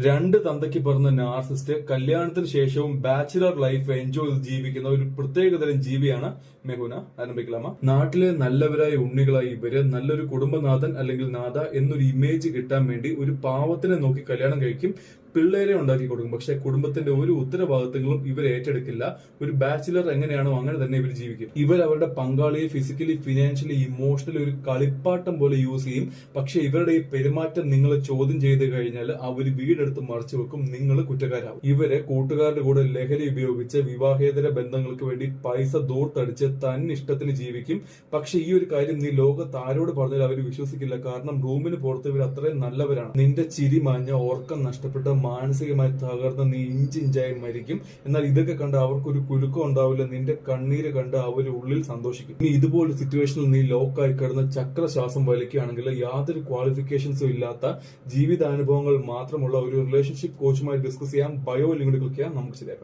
രണ്ട് തന്തയ്ക്ക് പറഞ്ഞ നാർസിസ്റ്റ് കല്യാണത്തിന് ശേഷവും ബാച്ചിലർ ലൈഫ് എൻജോയ് ചെയ്ത് ജീവിക്കുന്ന ഒരു പ്രത്യേകതരം ജീവിയാണ് മെഹുന. ആരംഭിക്കലാമ. നാട്ടിലെ നല്ലവരായ ഉണ്ണികളായി ഇവര് നല്ലൊരു കുടുംബനാഥൻ അല്ലെങ്കിൽ നാഥ എന്നൊരു ഇമേജ് കിട്ടാൻ വേണ്ടി ഒരു പാവത്തിനെ നോക്കി കല്യാണം കഴിക്കും, പിള്ളേരെ ഉണ്ടാക്കി കൊടുക്കും. പക്ഷെ കുടുംബത്തിന്റെ ഒരു ഉത്തരവാദിത്തങ്ങളും ഇവർ ഏറ്റെടുക്കില്ല. ഒരു ബാച്ചിലർ എങ്ങനെയാണോ അങ്ങനെ തന്നെ ഇവർ ജീവിക്കും. ഇവർ അവരുടെ പങ്കാളിയെ ഫിസിക്കലി, ഫിനാൻഷ്യലി, ഇമോഷണലി ഒരു കളിപ്പാട്ടം പോലെ യൂസ് ചെയ്യും. പക്ഷെ ഇവരുടെ ഈ പെരുമാറ്റം നിങ്ങൾ ചോദ്യം ചെയ്ത് കഴിഞ്ഞാൽ അവർ വീടെടുത്ത് മറച്ചു വെക്കും, നിങ്ങൾ കുറ്റക്കാരാവും. ഇവരെ കൂട്ടുകാരുടെ കൂടെ ലഹരി ഉപയോഗിച്ച് വിവാഹേതര ബന്ധങ്ങൾക്ക് വേണ്ടി പൈസ ദൂർത്തടിച്ച് തന്നിഷ്ടത്തിന് ജീവിക്കും. പക്ഷെ ഈ ഒരു കാര്യം നീ ലോകത്ത് ആരോട് പറഞ്ഞാൽ അവർ വിശ്വസിക്കില്ല. കാരണം റൂമിന് പുറത്ത് ഇവർ അത്രയും നല്ലവരാണ്. നിന്റെ ചിരി മാഞ്ഞ, ഓർക്കം നഷ്ടപ്പെട്ട, മാനസികമായി തകർന്ന് നീ ഇഞ്ചിഞ്ചായി മരിക്കും. എന്നാൽ ഇതൊക്കെ കണ്ട് അവർക്കൊരു കുലുക്കം ഉണ്ടാവില്ല. നിന്റെ കണ്ണീര് കണ്ട് അവർ ഉള്ളിൽ സന്തോഷിക്കും. ഇനി ഇതുപോലൊരു സിറ്റുവേഷനിൽ നീ ലോക്കായി കിടന്ന് ചക്രശ്വാസം വലിക്കുകയാണെങ്കിൽ യാതൊരു ക്വാളിഫിക്കേഷൻസും ഇല്ലാത്ത ജീവിതാനുഭവങ്ങൾ മാത്രമുള്ള ഒരു റിലേഷൻഷിപ്പ് കോച്ചുമായി ഡിസ്കസ് ചെയ്യാം. ബയോ ലിങ്ക് ക്ലിക്ക് ചെയ്യാം, നമുക്ക് ശരിയാക്കാം.